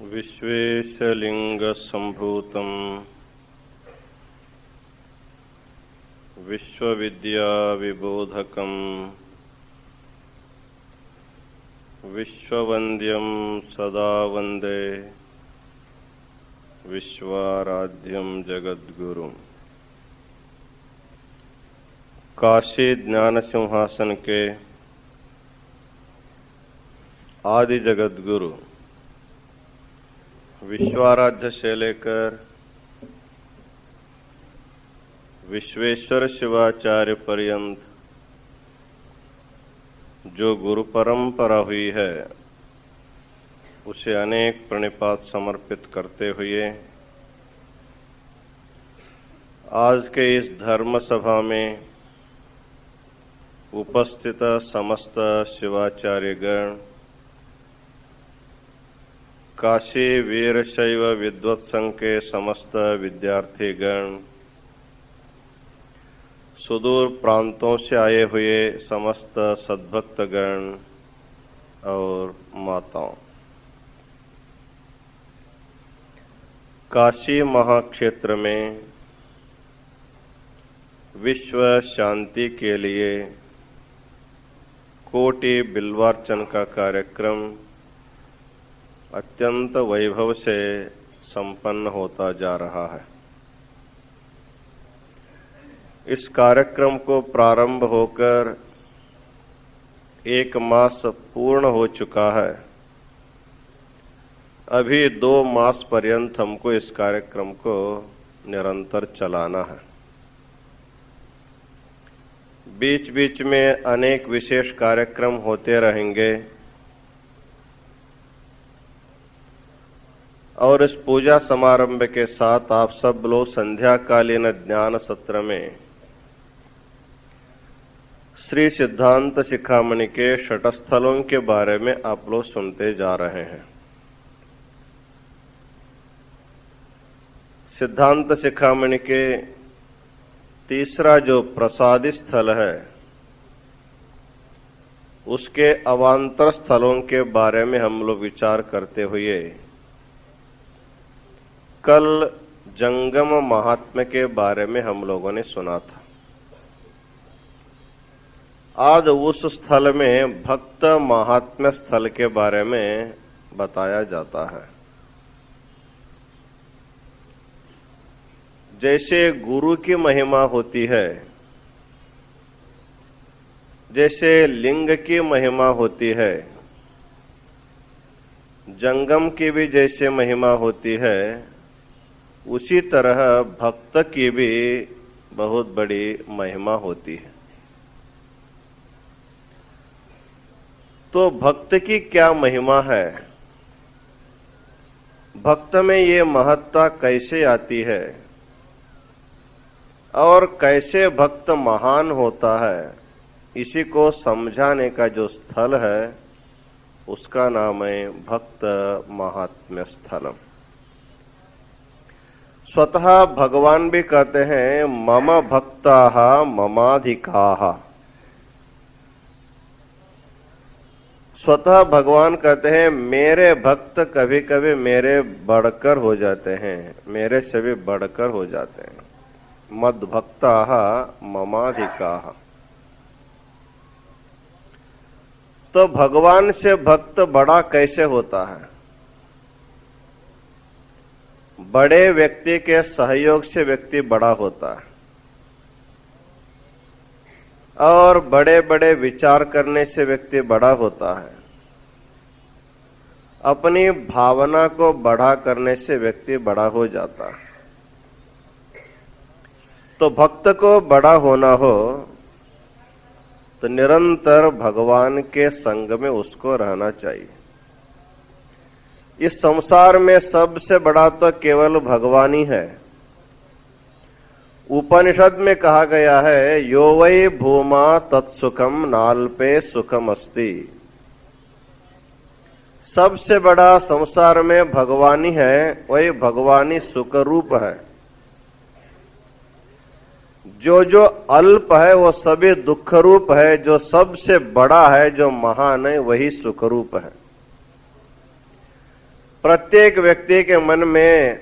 विश्वेशलिंगसंभूतं विश्वविद्याविबोधकं विश्ववन्द्यं सदा वन्दे विश्वाराध्यं जगद्गुरुं। काशी ज्ञान सिंहासन के आदि जगद्गुरु विश्वाराध्य से लेकर विश्वेश्वर शिवाचार्य पर्यंत जो गुरु परंपरा हुई है उसे अनेक प्रणिपात समर्पित करते हुए आज के इस धर्म सभा में उपस्थित समस्त शिवाचार्यगण, काशी वीरशैव विद्वत संघ के समस्त विद्यार्थीगण, सुदूर प्रांतों से आए हुए समस्त सद्भक्तगण और माताओं, काशी महाक्षेत्र में विश्व शांति के लिए कोटि बिल्वार्चन का कार्यक्रम अत्यंत वैभव से संपन्न होता जा रहा है। इस कार्यक्रम को प्रारंभ होकर 1 मास पूर्ण हो चुका है। अभी 2 मास पर्यंत हमको इस कार्यक्रम को निरंतर चलाना है। बीच बीच में अनेक विशेष कार्यक्रम होते रहेंगे और इस पूजा समारंभ के साथ आप सब लोग संध्याकालीन ज्ञान सत्र में श्री सिद्धांत शिखामणि के 6 स्थलों के बारे में आप लोग सुनते जा रहे हैं। सिद्धांत शिखामणि के तीसरा जो प्रसादी स्थल है उसके अवांतर स्थलों के बारे में हम लोग विचार करते हुए कल जंगम महात्म्य के बारे में हम लोगों ने सुना था। आज उस स्थल में भक्त महात्म्य स्थल के बारे में बताया जाता है। जैसे गुरु की महिमा होती है, जैसे लिंग की महिमा होती है, जंगम की भी जैसे महिमा होती है, उसी तरह भक्त की भी बहुत बड़ी महिमा होती है। तो भक्त की क्या महिमा है? भक्त में ये महत्ता कैसे आती है और कैसे भक्त महान होता है, इसी को समझाने का जो स्थल है उसका नाम है भक्त महात्म्य स्थलम। स्वतः भगवान भी कहते हैं मम भक्ताः ममाधिकाः। स्वतः भगवान कहते हैं मेरे भक्त कभी कभी मेरे बढ़कर हो जाते हैं, मेरे से भी बढ़कर हो जाते हैं। मद भक्ताः ममाधिकाः। तो भगवान से भक्त बड़ा कैसे होता है? बड़े व्यक्ति के सहयोग से व्यक्ति बड़ा होता है और बड़े बड़े विचार करने से व्यक्ति बड़ा होता है। अपनी भावना को बढ़ा करने से व्यक्ति बड़ा हो जाता है। तो भक्त को बड़ा होना हो तो निरंतर भगवान के संग में उसको रहना चाहिए। इस संसार में सबसे बड़ा तो केवल भगवान ही है। उपनिषद में कहा गया है यो वै भूमा तत्सुखम नाल्पे सुखम अस्ति। सबसे बड़ा संसार में भगवान ही है, वही भगवानी सुख रूप है। जो जो अल्प है वो सभी दुख रूप है, जो सबसे बड़ा है, जो महान है, वही सुख रूप है। प्रत्येक व्यक्ति के मन में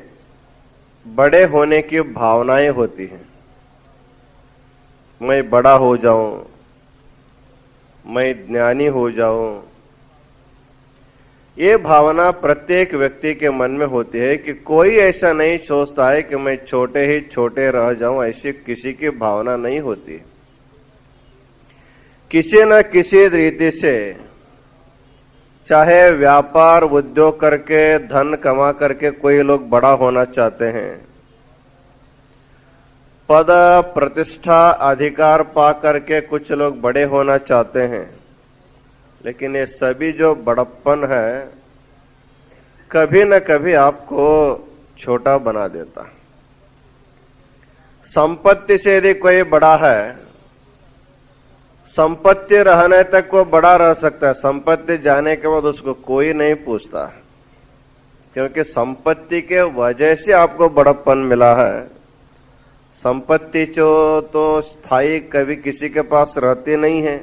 बड़े होने की भावनाएं होती हैं। मैं बड़ा हो जाऊं, मैं ज्ञानी हो जाऊं। ये भावना प्रत्येक व्यक्ति के मन में होती है कि कोई ऐसा नहीं सोचता है कि मैं छोटे ही छोटे रह जाऊं, ऐसी किसी की भावना नहीं होती। किसी न किसी रीति से, चाहे व्यापार उद्योग करके धन कमा करके कोई लोग बड़ा होना चाहते हैं, पद प्रतिष्ठा अधिकार पा करके कुछ लोग बड़े होना चाहते हैं, लेकिन ये सभी जो बड़प्पन है कभी न कभी आपको छोटा बना देता। संपत्ति से यदि कोई बड़ा है, संपत्ति रहने तक वो बड़ा रह सकता है, संपत्ति जाने के बाद उसको कोई नहीं पूछता, क्योंकि संपत्ति के वजह से आपको बड़प्पन मिला है। संपत्ति जो तो स्थायी कभी किसी के पास रहती नहीं है।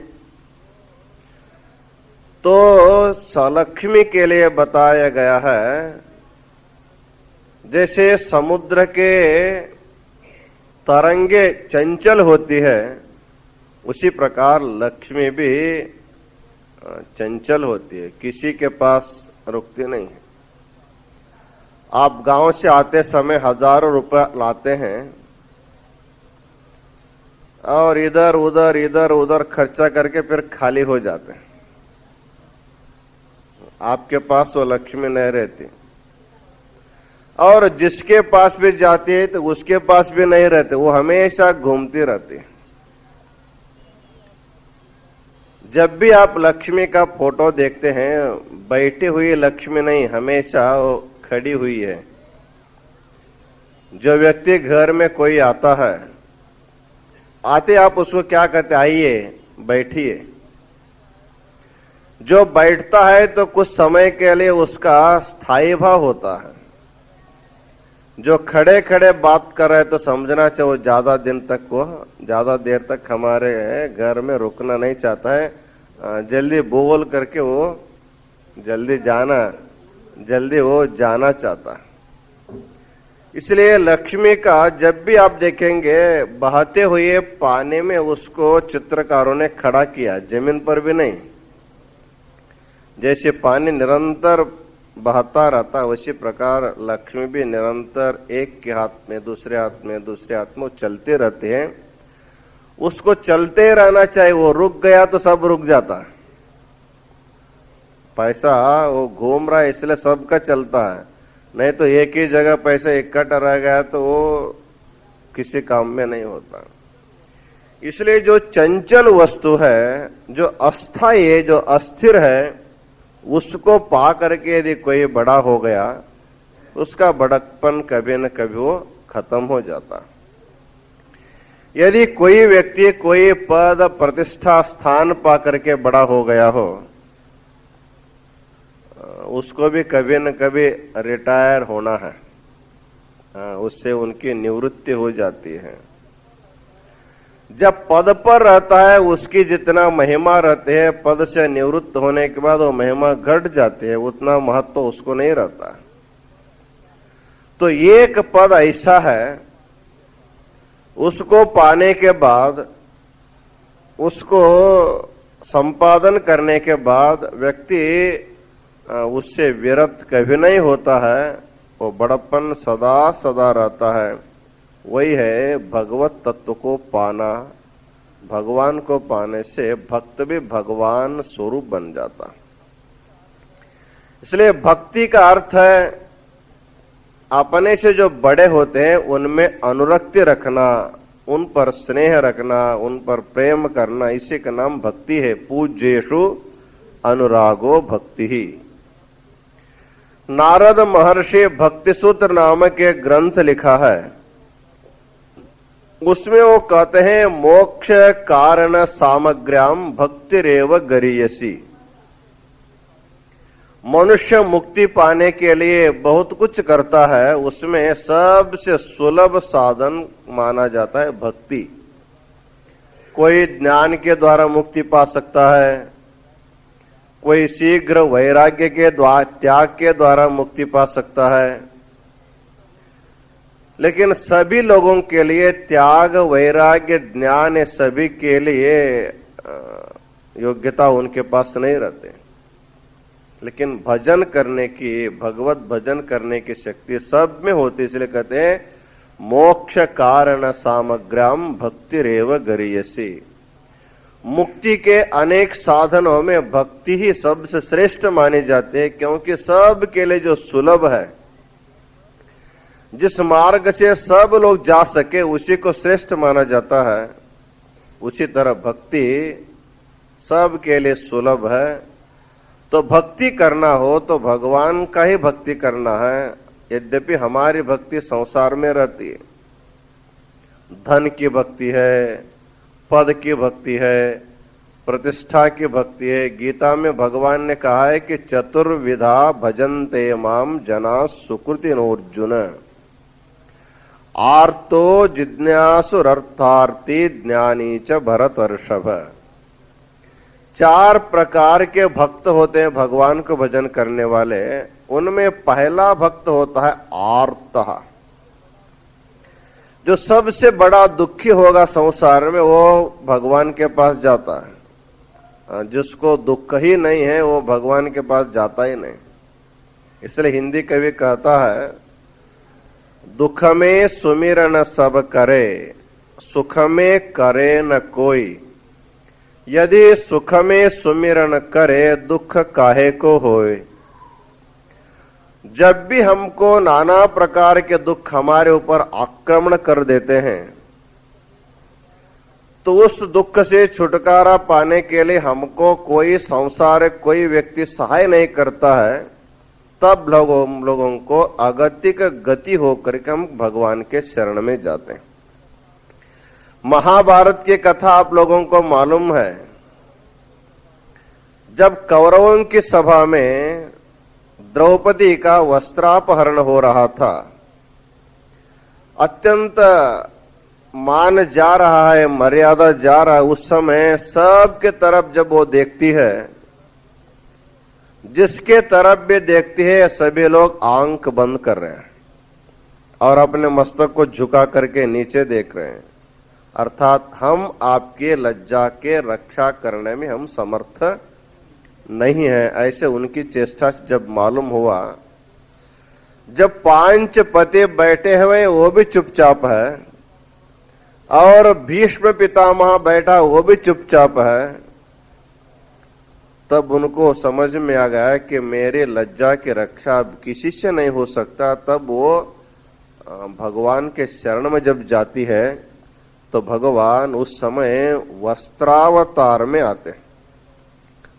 तो सलक्ष्मी के लिए बताया गया है, जैसे समुद्र के तरंगे चंचल होती है, उसी प्रकार लक्ष्मी भी चंचल होती है, किसी के पास रुकती नहीं है। आप गांव से आते समय हजारों रुपए लाते हैं और इधर उधर खर्चा करके फिर खाली हो जाते हैं। आपके पास वो लक्ष्मी नहीं रहती, और जिसके पास भी जाती है तो उसके पास भी नहीं रहते, वो हमेशा घूमती रहती है। जब भी आप लक्ष्मी का फोटो देखते हैं, बैठी हुई लक्ष्मी नहीं, हमेशा वो खड़ी हुई है। जो व्यक्ति घर में कोई आता है, आते आप उसको क्या कहते, आइए बैठिए। जो बैठता है तो कुछ समय के लिए उसका स्थायी भाव होता है। जो खड़े खड़े बात कर रहे तो समझना चाहिए वो ज्यादा दिन तक, वो ज्यादा देर तक हमारे घर में रुकना नहीं चाहता है। जल्दी बोल करके वो जल्दी वो जाना चाहता है। इसलिए लक्ष्मी का जब भी आप देखेंगे बहते हुए पानी में उसको चित्रकारों ने खड़ा किया, जमीन पर भी नहीं। जैसे पानी निरंतर बहता रहता है, उसी प्रकार लक्ष्मी भी निरंतर एक के हाथ में दूसरे हाथ में दूसरे हाथ में चलते रहते हैं। उसको चलते रहना चाहिए, वो रुक गया तो सब रुक जाता है। पैसा वो घूम रहा है इसलिए सबका चलता है, नहीं तो एक ही जगह पैसा इकट्ठा रह गया तो वो किसी काम में नहीं होता। इसलिए जो चंचल वस्तु है, जो अस्थायी है, जो अस्थिर है, उसको पा करके यदि कोई बड़ा हो गया, उसका बड़कपन कभी न कभी वो खत्म हो जाता। यदि कोई व्यक्ति कोई पद प्रतिष्ठा स्थान पा करके बड़ा हो गया हो, उसको भी कभी न कभी रिटायर होना है, उससे उनकी निवृत्ति हो जाती है। जब पद पर रहता है उसकी जितना महिमा रहती है, पद से निवृत्त होने के बाद वो महिमा घट जाती है, उतना महत्व उसको नहीं रहता। तो एक पद ऐसा है, उसको पाने के बाद, उसको संपादन करने के बाद व्यक्ति उससे विरत कभी नहीं होता है, वो बड़प्पन सदा सदा रहता है। वही है भगवत तत्व को पाना। भगवान को पाने से भक्त भी भगवान स्वरूप बन जाता। इसलिए भक्ति का अर्थ है अपने से जो बड़े होते हैं उनमें अनुरक्ति रखना, उन पर स्नेह रखना, उन पर प्रेम करना, इसी का नाम भक्ति है। पूज्येषु अनुरागो भक्ति ही। नारद महर्षि भक्ति सूत्र नामक एक ग्रंथ लिखा है, उसमें वो कहते हैं मोक्ष कारण सामग्र्याम भक्तिरेव गरीयसी। मनुष्य मुक्ति पाने के लिए बहुत कुछ करता है, उसमें सबसे सुलभ साधन माना जाता है भक्ति। कोई ज्ञान के द्वारा मुक्ति पा सकता है, कोई शीघ्र वैराग्य के त्याग के द्वारा मुक्ति पा सकता है, लेकिन सभी लोगों के लिए त्याग, वैराग्य, ज्ञान सभी के लिए योग्यता उनके पास नहीं रहते। लेकिन भजन करने की, भगवत भजन करने की शक्ति सब में होती, इसलिए कहते हैं मोक्ष कारण सामग्र्याम भक्तिरेव गरीयसी। मुक्ति के अनेक साधनों में भक्ति ही सबसे श्रेष्ठ मानी जाती है, क्योंकि सब के लिए जो सुलभ है, जिस मार्ग से सब लोग जा सके उसी को श्रेष्ठ माना जाता है। उसी तरह भक्ति सब के लिए सुलभ है। तो भक्ति करना हो तो भगवान का ही भक्ति करना है। यद्यपि हमारी भक्ति संसार में रहती है, धन की भक्ति है, पद की भक्ति है, प्रतिष्ठा की भक्ति है। गीता में भगवान ने कहा है कि चतुर्विधा भजन्ते माम जना सुकृतिनोर्जुन, आर्तो जिज्ञासुरर्थार्थी ज्ञानी च भरतर्षभ। 4 प्रकार के भक्त होते हैं भगवान को भजन करने वाले। उनमें पहला भक्त होता है आर्तः। जो सबसे बड़ा दुखी होगा संसार में वो भगवान के पास जाता है। जिसको दुख ही नहीं है वो भगवान के पास जाता ही नहीं। इसलिए हिंदी कवि कहता है, दुख में सुमिरन सब करे, सुख में करे न कोई। यदि सुख में सुमिरन करे, दुख काहे को होए। जब भी हमको नाना प्रकार के दुख हमारे ऊपर आक्रमण कर देते हैं, तो उस दुख से छुटकारा पाने के लिए हमको कोई संसार, कोई व्यक्ति सहाय नहीं करता है, तब लोगों को अगतिक गति होकर के हम भगवान के शरण में जाते हैं। महाभारत की कथा आप लोगों को मालूम है। जब कौरवों की सभा में द्रौपदी का वस्त्रापहरण हो रहा था, अत्यंत मान जा रहा है, मर्यादा जा रहा है, उस समय सबके तरफ जब वो देखती है, जिसके तरफ भी देखती है सभी लोग आंख बंद कर रहे हैं और अपने मस्तक को झुका करके नीचे देख रहे हैं। अर्थात हम आपके लज्जा के रक्षा करने में हम समर्थ नहीं है, ऐसे उनकी चेष्टा जब मालूम हुआ। जब 5 पति बैठे हुए वो भी चुपचाप है और भीष्म पितामह बैठा वो भी चुपचाप है, तब उनको समझ में आ गया कि मेरे लज्जा की रक्षा अब किसी से नहीं हो सकता। तब वो भगवान के शरण में जब जाती है तो भगवान उस समय वस्त्रावतार में आते हैं।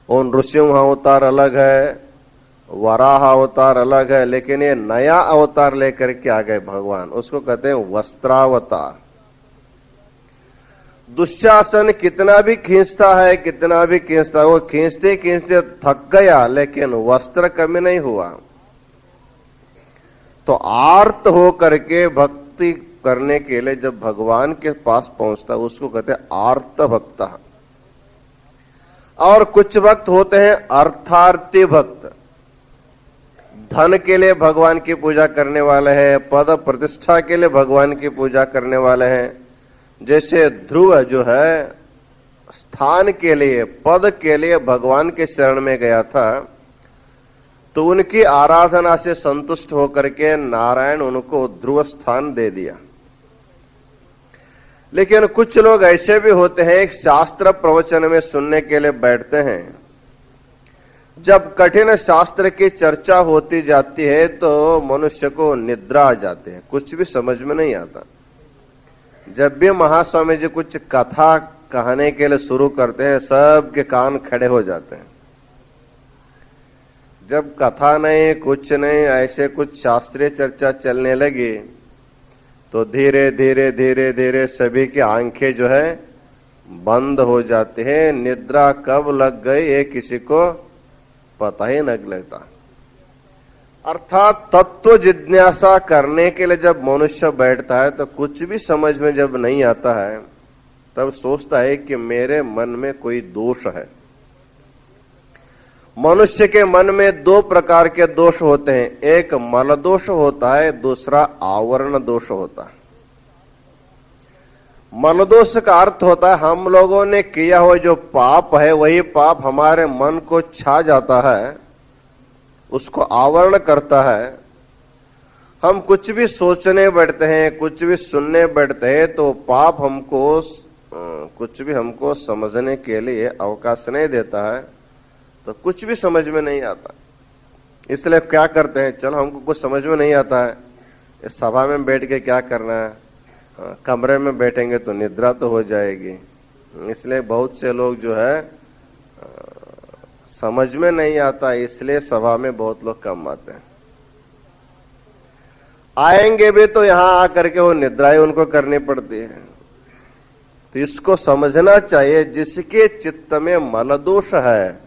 उन नृसिंह अवतार अलग है, वराह अवतार अलग है, लेकिन ये नया अवतार लेकर के आ गए भगवान, उसको कहते हैं वस्त्रावतार। दुशासन कितना भी खींचता है, कितना भी खींचता है, वो खींचते खींचते थक गया, लेकिन वस्त्र कमी नहीं हुआ। तो आर्त हो करके भक्ति करने के लिए जब भगवान के पास पहुंचता है उसको कहते हैं आर्त भक्त। और कुछ भक्त होते हैं अर्थार्थी भक्त। धन के लिए भगवान की पूजा करने वाले हैं, पद प्रतिष्ठा के लिए भगवान की पूजा करने वाले हैं। जैसे ध्रुव जो है स्थान के लिए, पद के लिए भगवान के शरण में गया था, तो उनकी आराधना से संतुष्ट होकर के नारायण उनको ध्रुव स्थान दे दिया। लेकिन कुछ लोग ऐसे भी होते हैं, शास्त्र प्रवचन में सुनने के लिए बैठते हैं। जब कठिन शास्त्र की चर्चा होती जाती है तो मनुष्य को निद्रा आ जाती है, कुछ भी समझ में नहीं आता। जब भी महास्वामी जी कुछ कथा कहने के लिए शुरू करते हैं, सबके कान खड़े हो जाते हैं। जब कथा नहीं, कुछ नहीं, ऐसे कुछ शास्त्रीय चर्चा चलने लगी तो धीरे धीरे धीरे धीरे सभी की आंखें जो है बंद हो जाती है। निद्रा कब लग गई ये किसी को पता ही नहीं लगता। अर्थात तत्व जिज्ञासा करने के लिए जब मनुष्य बैठता है तो कुछ भी समझ में जब नहीं आता है, तब सोचता है कि मेरे मन में कोई दोष है। मनुष्य के मन में दो प्रकार के दोष होते हैं, एक मल दोष होता है, दूसरा आवरण दोष होता है। मल दोष का अर्थ होता है हम लोगों ने किया हुआ जो पाप है वही पाप हमारे मन को छा जाता है, उसको आवरण करता है। हम कुछ भी सोचने बैठते हैं, कुछ भी सुनने बैठते हैं तो पाप हमको कुछ भी हमको समझने के लिए अवकाश नहीं देता है, तो कुछ भी समझ में नहीं आता। इसलिए क्या करते हैं, चलो हमको कुछ समझ में नहीं आता है, इस सभा में बैठ के क्या करना है, कमरे में बैठेंगे तो निद्रा तो हो जाएगी। इसलिए बहुत से लोग जो है समझ में नहीं आता, इसलिए सभा में बहुत लोग कम आते हैं। आएंगे भी तो यहां आकर के वो निद्राएं उनको करनी पड़ती है। तो इसको समझना चाहिए, जिसके चित्त में मल दोष है,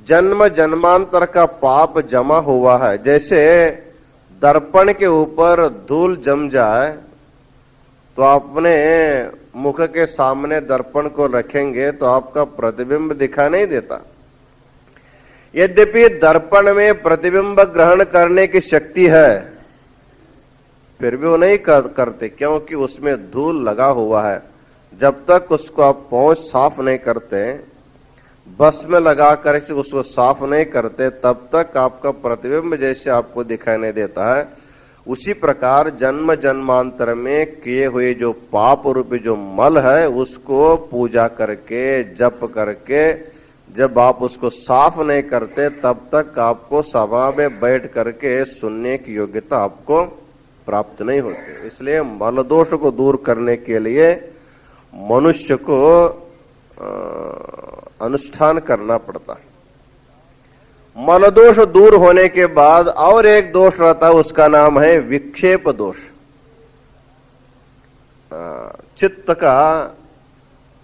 जन्म जन्मांतर का पाप जमा हुआ है, जैसे दर्पण के ऊपर धूल जम जाए तो अपने मुख के सामने दर्पण को रखेंगे तो आपका प्रतिबिंब दिखा नहीं देता। यद्यपि दर्पण में प्रतिबिंब ग्रहण करने की शक्ति है, फिर भी वो नहीं करते, क्योंकि उसमें धूल लगा हुआ है। जब तक उसको आप पहुंच साफ नहीं करते, बस में लगा कर उसको साफ नहीं करते, तब तक आपका प्रतिबिंब जैसे आपको दिखाई नहीं देता है। उसी प्रकार जन्म जन्मांतर में किए हुए जो पाप रूपी जो मल है, उसको पूजा करके जप करके जब आप उसको साफ नहीं करते, तब तक आपको सभा में बैठ करके सुनने की योग्यता आपको प्राप्त नहीं होती। इसलिए मल दोष को दूर करने के लिए मनुष्य को अनुष्ठान करना पड़ता है। मल दोष दूर होने के बाद और एक दोष रहता है, उसका नाम है विक्षेप दोष।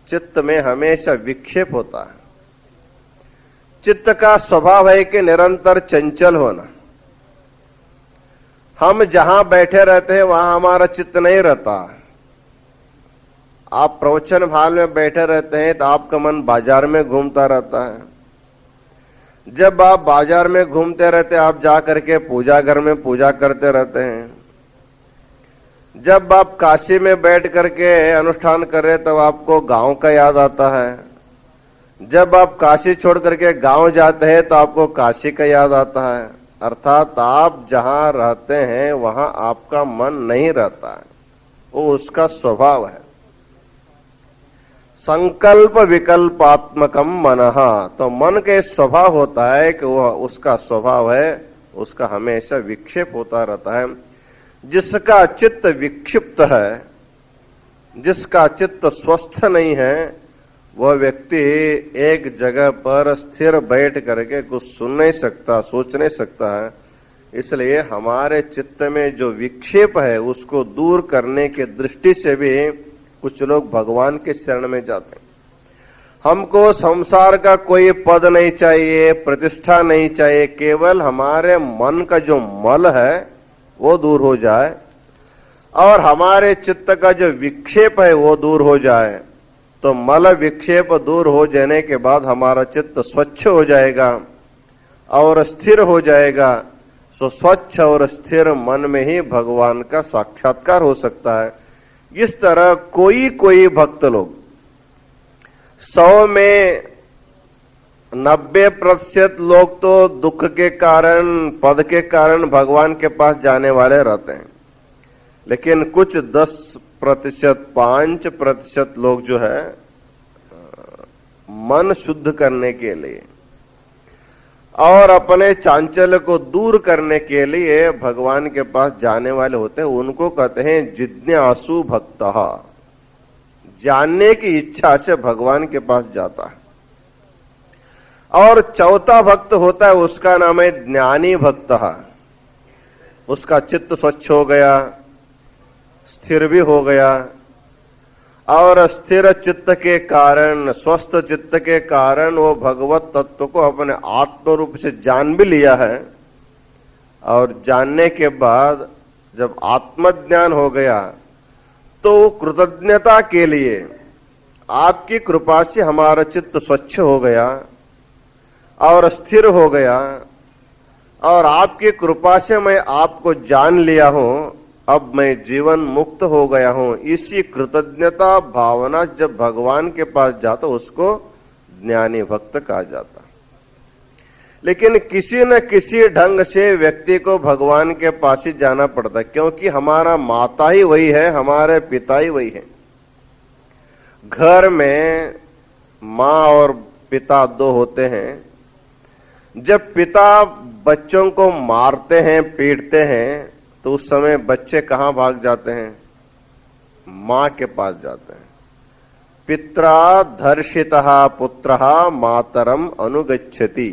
चित्त में हमेशा विक्षेप होता है। चित्त का स्वभाव है कि निरंतर चंचल होना। हम जहां बैठे रहते हैं वहां हमारा चित्त नहीं रहता। आप प्रवचन भाल में बैठे रहते हैं तो आपका मन बाजार में घूमता रहता है। जब आप बाजार में घूमते रहते आप जा करके पूजा घर में पूजा करते रहते हैं। जब आप काशी में बैठ करके अनुष्ठान कर रहे तब आपको गांव का याद आता है। जब आप काशी छोड़ करके गांव जाते हैं तो आपको काशी का याद आता है। अर्थात आप जहां रहते हैं वहां आपका मन नहीं रहता है, वो उसका स्वभाव है। संकल्प विकल्पात्मकम मनः, तो मन का स्वभाव होता है कि वह उसका स्वभाव है, उसका हमेशा विक्षेप होता रहता है। जिसका चित्त विक्षिप्त है, जिसका चित्त स्वस्थ नहीं है, वह व्यक्ति एक जगह पर स्थिर बैठ करके कुछ सुन नहीं सकता, सोच नहीं सकता है। इसलिए हमारे चित्त में जो विक्षेप है उसको दूर करने की दृष्टि से भी कुछ लोग भगवान के शरण में जाते हैं। हमको संसार का कोई पद नहीं चाहिए, प्रतिष्ठा नहीं चाहिए, केवल हमारे मन का जो मल है वो दूर हो जाए और हमारे चित्त का जो विक्षेप है वो दूर हो जाए। तो मल विक्षेप दूर हो जाने के बाद हमारा चित्त स्वच्छ हो जाएगा और स्थिर हो जाएगा। सो स्वच्छ और स्थिर मन में ही भगवान का साक्षात्कार हो सकता है। इस तरह कोई कोई भक्त लोग 100 में 90% लोग तो दुख के कारण, पद के कारण भगवान के पास जाने वाले रहते हैं, लेकिन कुछ 10%, 5% लोग जो है मन शुद्ध करने के लिए और अपने चांचल्य को दूर करने के लिए भगवान के पास जाने वाले होते हैं। उनको कहते हैं जिज्ञासु भक्तः। जानने की इच्छा से भगवान के पास जाता है। और चौथा भक्त होता है, उसका नाम है ज्ञानी भक्तः। उसका चित्त स्वच्छ हो गया, स्थिर भी हो गया और स्थिर चित्त के कारण, स्वस्थ चित्त के कारण वो भगवत तत्व को अपने आत्म रूप से जान भी लिया है। और जानने के बाद जब आत्मज्ञान हो गया तो कृतज्ञता के लिए आपकी कृपा से हमारा चित्त स्वच्छ हो गया और स्थिर हो गया और आपकी कृपा से मैं आपको जान लिया हूं, अब मैं जीवन मुक्त हो गया हूं, इसी कृतज्ञता भावना जब भगवान के पास जाता उसको ज्ञानी भक्त कहा जाता। लेकिन किसी न किसी ढंग से व्यक्ति को भगवान के पास ही जाना पड़ता है, क्योंकि हमारा माता ही वही है, हमारे पिता ही वही है। घर में माँ और पिता दो होते हैं। जब पिता बच्चों को मारते हैं, पीटते हैं, तो उस समय बच्चे कहां भाग जाते हैं? मां के पास जाते हैं। पित्रा धर्षितः पुत्रः मातरम अनुगच्छति।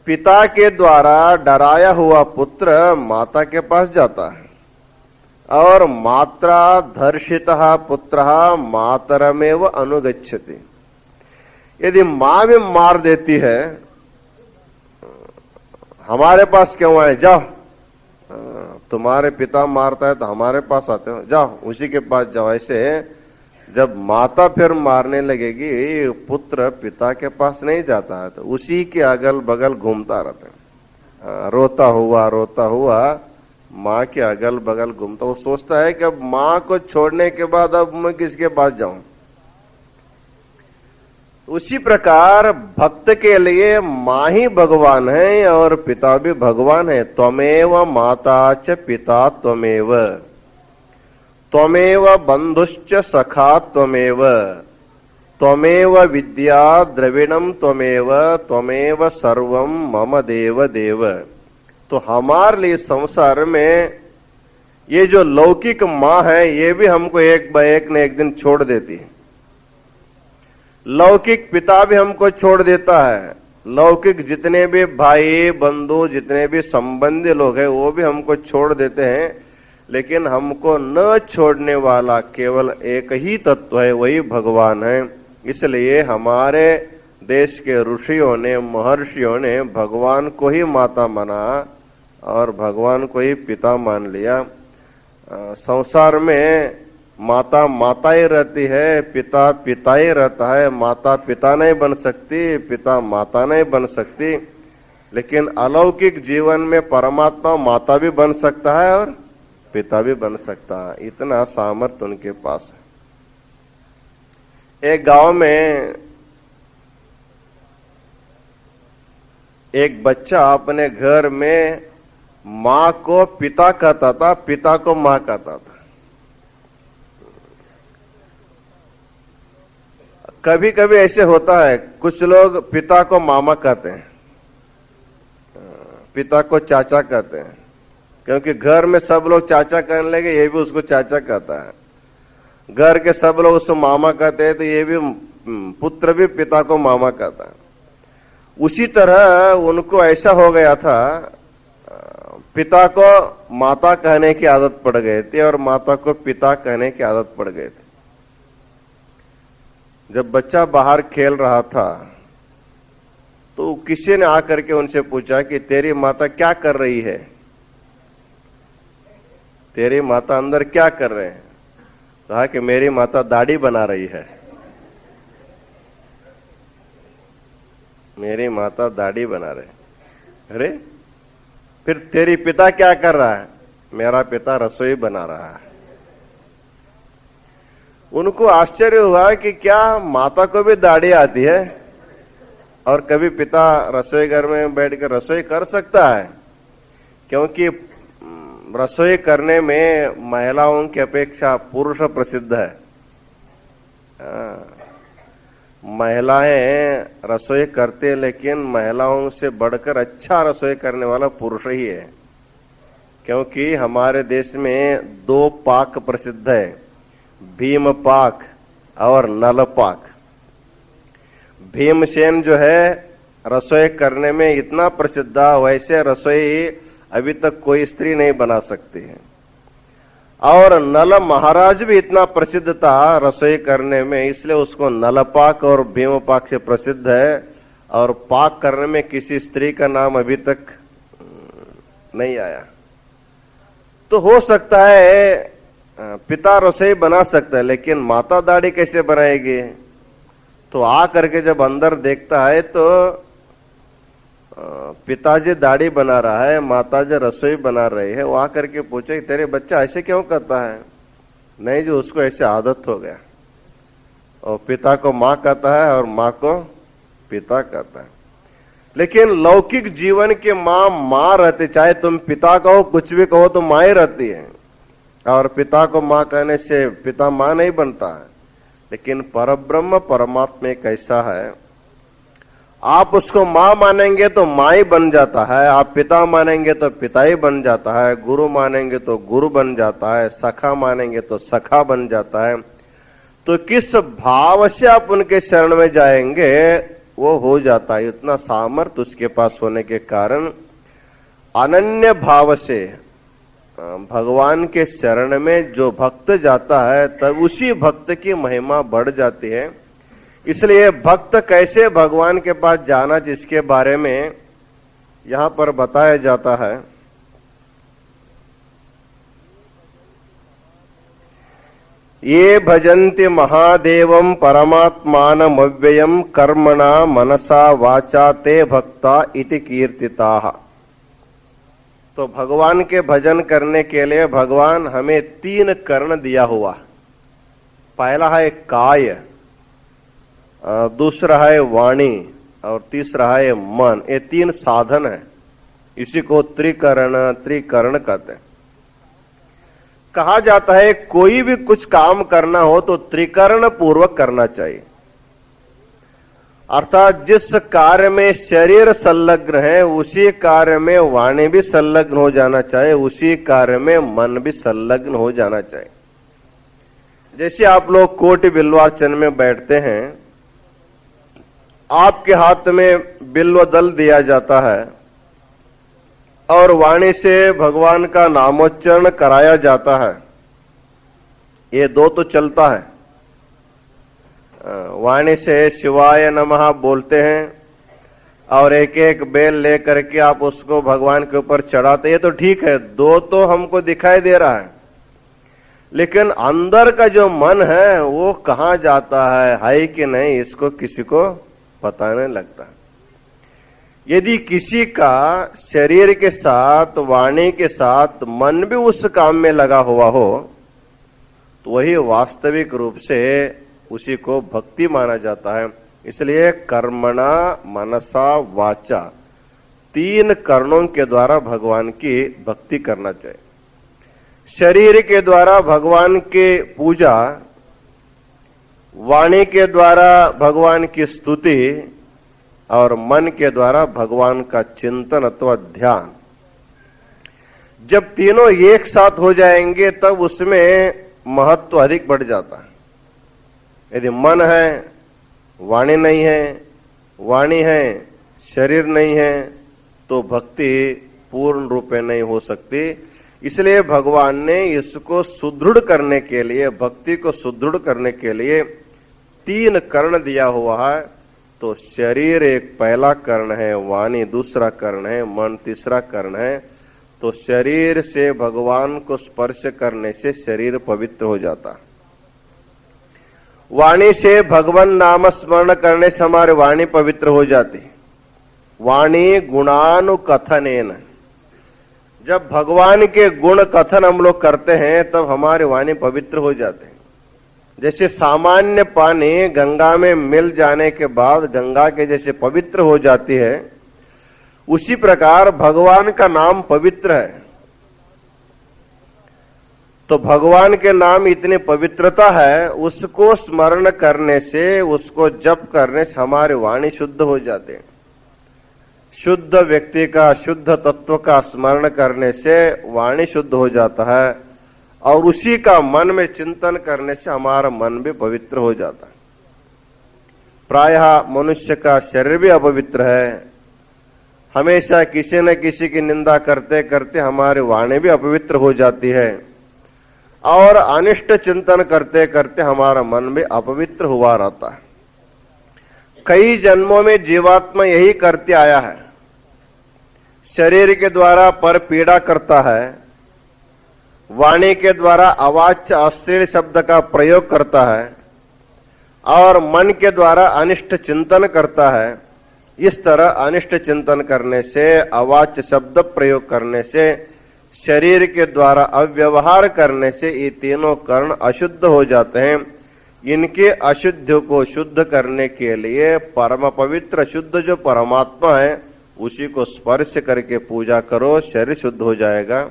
पिता के द्वारा डराया हुआ पुत्र माता के पास जाता है, और मात्रा धर्षितः पुत्रः मातरमेव अनुगच्छति। यदि मां भी मार देती है, हमारे पास क्यों आए, जाओ, तुम्हारे पिता मारता है तो हमारे पास आते हो, जाओ उसी के पास जाओ। ऐसे जब माता फिर मारने लगेगी, पुत्र पिता के पास नहीं जाता है तो उसी के अगल बगल घूमता रहता है, रोता हुआ माँ के अगल बगल घूमता। वो सोचता है कि अब माँ को छोड़ने के बाद अब मैं किसके पास जाऊं। उसी प्रकार भक्त के लिए माँ ही भगवान है और पिता भी भगवान है। त्वमेव माता च पिता त्वमेव, त्वमेव बंधुश्च सखा त्वमेव, त्वमेव विद्या द्रविणम त्वमेव, त्वमेव सर्वम मम देव देव। तो हमारे लिए संसार में ये जो लौकिक माँ है, ये भी हमको एक बार एक न एक दिन छोड़ देती है। लौकिक पिता भी हमको छोड़ देता है। लौकिक जितने भी भाई बंधु, जितने भी संबंधी लोग हैं, वो भी हमको छोड़ देते हैं। लेकिन हमको न छोड़ने वाला केवल एक ही तत्व है, वही भगवान है। इसलिए हमारे देश के ऋषियों ने, महर्षियों ने भगवान को ही माता माना और भगवान को ही पिता मान लिया। संसार में माता माता ही रहती है, पिता पिता ही रहता है। माता पिता नहीं बन सकती, पिता माता नहीं बन सकती। लेकिन अलौकिक जीवन में परमात्मा माता भी बन सकता है और पिता भी बन सकता है। इतना सामर्थ्य उनके पास है। एक गांव में एक बच्चा अपने घर में माँ को पिता कहता था, पिता को माँ कहता था। कभी कभी ऐसे होता है, कुछ लोग पिता को मामा कहते हैं, पिता को चाचा कहते हैं, क्योंकि घर में सब लोग चाचा कहने लगे, ये भी उसको चाचा कहता है। घर के सब लोग उसको मामा कहते हैं, तो ये भी पुत्र भी पिता को मामा कहता है। उसी तरह उनको ऐसा हो गया था, पिता को माता कहने की आदत पड़ गई थी और माता को पिता कहने की आदत पड़ गई थी। जब बच्चा बाहर खेल रहा था तो किसी ने आकर के उनसे पूछा कि तेरी माता क्या कर रही है, तेरी माता अंदर क्या कर रहे हैं? कहा कि मेरी माता दाढ़ी बना रही है, मेरी माता दाढ़ी बना रहे। अरे फिर तेरी पिता क्या कर रहा है? मेरा पिता रसोई बना रहा है। उनको आश्चर्य हुआ कि क्या माता को भी दाढ़ी आती है और कभी पिता रसोई घर में बैठकर रसोई कर सकता है? क्योंकि रसोई करने में महिलाओं की अपेक्षा पुरुष प्रसिद्ध है। महिलाएं रसोई करते, लेकिन महिलाओं से बढ़कर अच्छा रसोई करने वाला पुरुष ही है। क्योंकि हमारे देश में 2 पाक प्रसिद्ध है, भीम पाक और नल पाक। भीमसेन जो है रसोई करने में इतना प्रसिद्ध, वैसे रसोई अभी तक कोई स्त्री नहीं बना सकती है। और नल महाराज भी इतना प्रसिद्ध था रसोई करने में, इसलिए उसको नल पाक और भीम पाक से प्रसिद्ध है। और पाक करने में किसी स्त्री का नाम अभी तक नहीं आया। तो हो सकता है पिता रसोई बना सकता है, लेकिन माता दाढ़ी कैसे बनाएगी? तो आ करके जब अंदर देखता है तो पिताजी दाढ़ी बना रहा है, माताजी रसोई बना रही है, वो आकर के पूछे तेरे बच्चा ऐसे क्यों करता है? नहीं जो उसको ऐसे आदत हो गया, और पिता को माँ कहता है और माँ को पिता कहता है। लेकिन लौकिक जीवन के माँ रहती, चाहे तुम पिता कहो कुछ भी कहो तो माँ ही रहती है, और पिता को माँ कहने से पिता माँ नहीं बनता है। लेकिन परब्रह्म परमात्मा एक ऐसा है, आप उसको माँ मानेंगे तो माँ ही बन जाता है, आप पिता मानेंगे तो पिता ही बन जाता है, गुरु मानेंगे तो गुरु बन जाता है, सखा मानेंगे तो सखा बन जाता है। तो किस भाव से आप उनके शरण में जाएंगे वो हो जाता है। इतना सामर्थ्य उसके पास होने के कारण अनन्य भाव से भगवान के शरण में जो भक्त जाता है तब उसी भक्त की महिमा बढ़ जाती है। इसलिए भक्त कैसे भगवान के पास जाना जिसके बारे में यहां पर बताया जाता है। ये भजन्ति महादेवं परमात्मानमव्ययं कर्मणा मनसा वाचा ते भक्ता इति कीर्तिताः। तो भगवान के भजन करने के लिए भगवान हमें 3 कर्ण दिया हुआ। पहला है काय, दूसरा है वाणी और तीसरा है मन। ये 3 साधन है, इसी को त्रिकर्ण कहते हैं। कहा जाता है कोई भी कुछ काम करना हो तो त्रिकर्ण पूर्वक करना चाहिए, अर्थात जिस कार्य में शरीर संलग्न है उसी कार्य में वाणी भी संलग्न हो जाना चाहिए, उसी कार्य में मन भी संलग्न हो जाना चाहिए। जैसे आप लोग कोटि बिल्वार्चन में बैठते हैं, आपके हाथ में बिल्व दल दिया जाता है और वाणी से भगवान का नामोच्चारण कराया जाता है। ये 2 तो चलता है, वाणी से शिवाय नमः बोलते हैं और एक एक बेल लेकर के आप उसको भगवान के ऊपर चढ़ाते। ये तो ठीक है, 2 तो हमको दिखाई दे रहा है, लेकिन अंदर का जो मन है वो कहाँ जाता है कि नहीं, इसको किसी को पता नहीं लगता। यदि किसी का शरीर के साथ वाणी के साथ मन भी उस काम में लगा हुआ हो तो वही वास्तविक रूप से उसी को भक्ति माना जाता है। इसलिए कर्मणा मनसा वाचा 3 कर्णों के द्वारा भगवान की भक्ति करना चाहिए। शरीर के द्वारा भगवान की पूजा, वाणी के द्वारा भगवान की स्तुति और मन के द्वारा भगवान का चिंतन अथवा ध्यान। जब तीनों एक साथ हो जाएंगे तब उसमें महत्व अधिक बढ़ जाता है। यदि मन है, वाणी नहीं है, वाणी है, शरीर नहीं है, तो भक्ति पूर्ण रूप में नहीं हो सकती। इसलिए भगवान ने इसको सुदृढ़ करने के लिए, भक्ति को सुदृढ़ करने के लिए 3 कर्ण दिया हुआ है। तो शरीर एक पहला कर्ण है, वाणी दूसरा कर्ण है, मन तीसरा कर्ण है। तो शरीर से भगवान को स्पर्श करने से शरीर पवित्र हो जाता। वाणी से भगवान नाम स्मरण करने से हमारी वाणी पवित्र हो जाती। वाणी गुणानुकथनेन, जब भगवान के गुण कथन हम लोग करते हैं तब हमारी वाणी पवित्र हो जाते हैं। जैसे सामान्य पानी गंगा में मिल जाने के बाद गंगा के जैसे पवित्र हो जाती है, उसी प्रकार भगवान का नाम पवित्र है। तो भगवान के नाम इतनी पवित्रता है, उसको स्मरण करने से, उसको जप करने से हमारी वाणी शुद्ध हो जाते हैं। शुद्ध व्यक्ति का, शुद्ध तत्व का स्मरण करने से वाणी शुद्ध हो जाता है और उसी का मन में चिंतन करने से हमारा मन भी पवित्र हो जाता है। प्रायः मनुष्य का शरीर भी अपवित्र है। हमेशा किसी न किसी की निंदा करते करते हमारी वाणी भी अपवित्र हो जाती है और अनिष्ट चिंतन करते करते हमारा मन भी अपवित्र हुआ रहता है। कई जन्मों में जीवात्मा यही करते आया है। शरीर के द्वारा पर पीड़ा करता है, वाणी के द्वारा अवाच्य अश्लील शब्द का प्रयोग करता है और मन के द्वारा अनिष्ट चिंतन करता है इस तरह अनिष्ट चिंतन करने से, अवाच्य शब्द प्रयोग करने से, शरीर के द्वारा अव्यवहार करने से ये तीनों कर्ण अशुद्ध हो जाते हैं। इनके अशुद्ध को शुद्ध करने के लिए परम पवित्र शुद्ध जो परमात्मा है उसी को स्पर्श करके पूजा करो, शरीर शुद्ध हो जाएगा।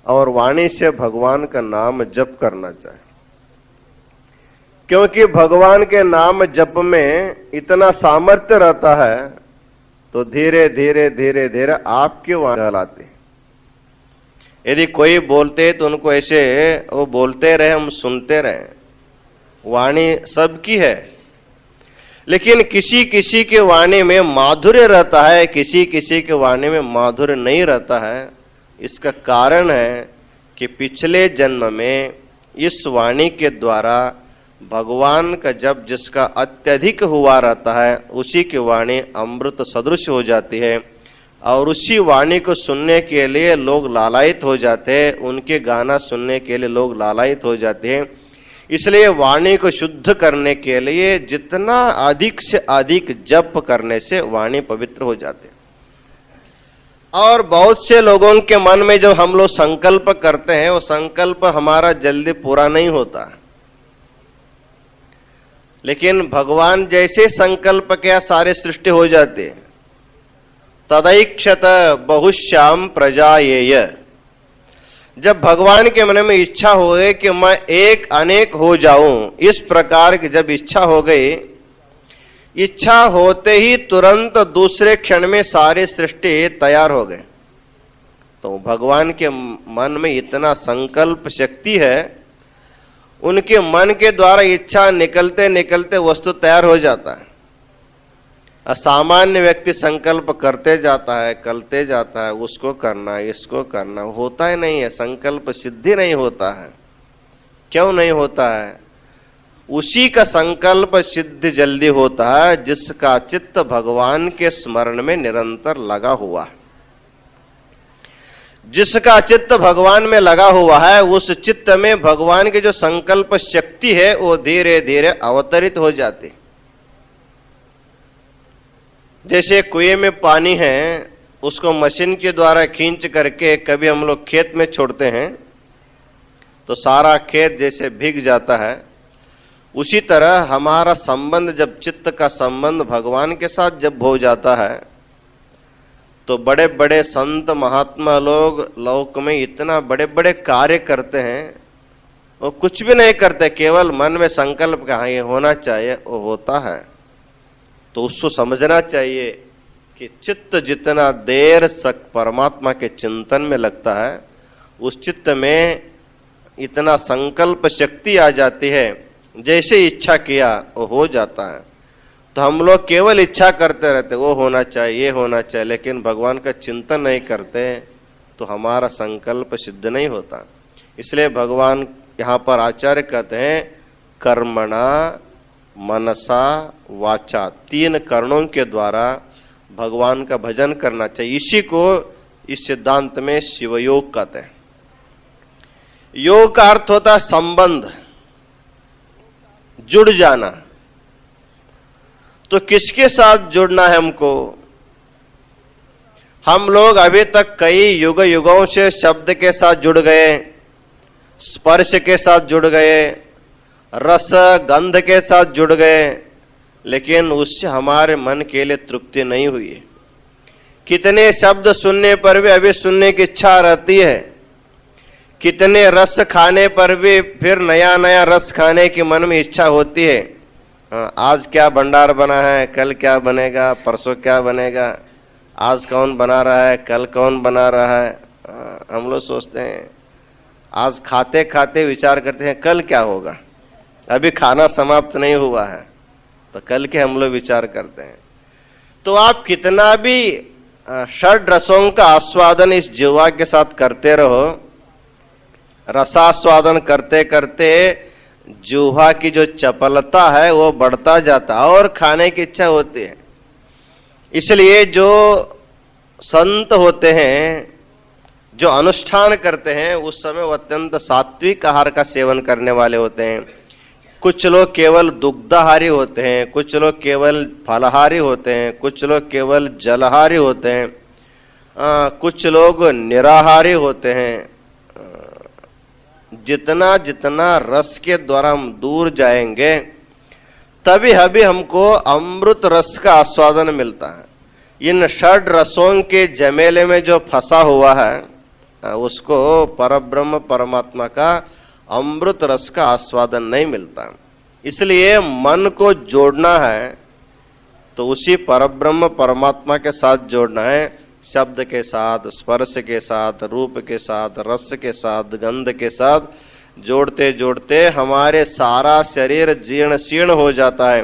और वाणी से भगवान का नाम जप करना चाहिए, क्योंकि भगवान के नाम जप में इतना सामर्थ्य रहता है, तो धीरे धीरे धीरे धीरे आपकी वाणी कहलाती। यदि कोई बोलते तो उनको ऐसे वो बोलते रहे, हम सुनते रहे। वाणी सबकी है, लेकिन किसी किसी के वाणी में माधुर्य रहता है, किसी किसी के वाणी में माधुर्य नहीं रहता है। इसका कारण है कि पिछले जन्म में इस वाणी के द्वारा भगवान का जप जिसका अत्यधिक हुआ रहता है, उसी की वाणी अमृत सदृश हो जाती है और उसी वाणी को सुनने के लिए लोग लालायित हो जाते हैं, उनके गाना सुनने के लिए लोग लालायित हो जाते हैं। इसलिए वाणी को शुद्ध करने के लिए जितना अधिक से अधिक जप करने से वाणी पवित्र हो जाते हैं। और बहुत से लोगों के मन में जो हम लोग संकल्प करते हैं, वो संकल्प हमारा जल्दी पूरा नहीं होता, लेकिन भगवान जैसे संकल्प किया सारे सृष्टि हो जाते। तदैक्षत बहुश्याम प्रजायेय। जब भगवान के मन में इच्छा हो गई कि मैं एक अनेक हो जाऊं, इस प्रकार की जब इच्छा हो गई, इच्छा होते ही तुरंत दूसरे क्षण में सारी सृष्टि तैयार हो गए। तो भगवान के मन में इतना संकल्प शक्ति है, उनके मन के द्वारा इच्छा निकलते निकलते वस्तु तैयार हो जाता है। असामान्य व्यक्ति संकल्प करते जाता है, करते जाता है, उसको करना, इसको करना, होता ही नहीं है, संकल्प सिद्धि नहीं होता है। क्यों नहीं होता है? उसी का संकल्प सिद्ध जल्दी होता है जिसका चित्त भगवान के स्मरण में निरंतर लगा हुआ है। जिसका चित्त भगवान में लगा हुआ है, उस चित्त में भगवान की जो संकल्प शक्ति है वो धीरे धीरे अवतरित हो जाती। जैसे कुएं में पानी है, उसको मशीन के द्वारा खींच करके कभी हम लोग खेत में छोड़ते हैं तो सारा खेत जैसे भीग जाता है। उसी तरह हमारा संबंध, जब चित्त का संबंध भगवान के साथ जब हो जाता है, तो बड़े बड़े संत महात्मा लोग लोक में इतना बड़े बड़े कार्य करते हैं, वो कुछ भी नहीं करते, केवल मन में संकल्प का हाँ ये होना चाहिए, वो होता है। तो उसको समझना चाहिए कि चित्त जितना देर तक परमात्मा के चिंतन में लगता है, उस चित्त में इतना संकल्प शक्ति आ जाती है, जैसे इच्छा किया वो हो जाता है। तो हम लोग केवल इच्छा करते रहते, वो होना चाहिए, ये होना चाहिए, लेकिन भगवान का चिंतन नहीं करते, तो हमारा संकल्प सिद्ध नहीं होता। इसलिए भगवान यहाँ पर आचार्य कहते हैं कर्मणा मनसा वाचा, 3 कर्णों के द्वारा भगवान का भजन करना चाहिए। इसी को इस सिद्धांत में शिवयोग कहते हैं। योग का अर्थ होता है संबंध, जुड़ जाना। तो किसके साथ जुड़ना है हमको? हम लोग अभी तक कई युग युगों से शब्द के साथ जुड़ गए, स्पर्श के साथ जुड़ गए, रस गंध के साथ जुड़ गए, लेकिन उससे हमारे मन के लिए तृप्ति नहीं हुई। कितने शब्द सुनने पर भी अभी सुनने की इच्छा रहती है, कितने रस खाने पर भी फिर नया नया रस खाने की मन में इच्छा होती है। आज क्या भंडार बना है, कल क्या बनेगा, परसों क्या बनेगा, आज कौन बना रहा है, कल कौन बना रहा है। हम लोग सोचते हैं, आज खाते खाते विचार करते हैं कल क्या होगा, अभी खाना समाप्त नहीं हुआ है, तो कल के हम लोग विचार करते हैं। तो आप कितना भी षड रसों का आस्वादन इस जीवा के साथ करते रहो, रसास्वादन करते करते जीवा की जो चपलता है वो बढ़ता जाता और खाने की इच्छा होती है। इसलिए जो संत होते हैं, जो अनुष्ठान करते हैं, उस समय वो अत्यंत सात्विक आहार का सेवन करने वाले होते हैं। कुछ लोग केवल दुग्धाहारी होते हैं, कुछ लोग केवल फलहारी होते हैं, कुछ लोग केवल जलहारी होते हैं, कुछ लोग निराहारी होते हैं। जितना जितना रस के द्वारा हम दूर जाएंगे तभी अभी हमको अमृत रस का आस्वादन मिलता है। इन षड रसों के जमेले में जो फंसा हुआ है उसको परब्रह्म परमात्मा का अमृत रस का आस्वादन नहीं मिलता। इसलिए मन को जोड़ना है तो उसी परब्रह्म परमात्मा के साथ जोड़ना है, शब्द के साथ, स्पर्श के साथ, रूप के साथ, रस के साथ, गंध के साथ जोड़ते जोड़ते हमारे सारा शरीर जीर्ण शीर्ण हो जाता है।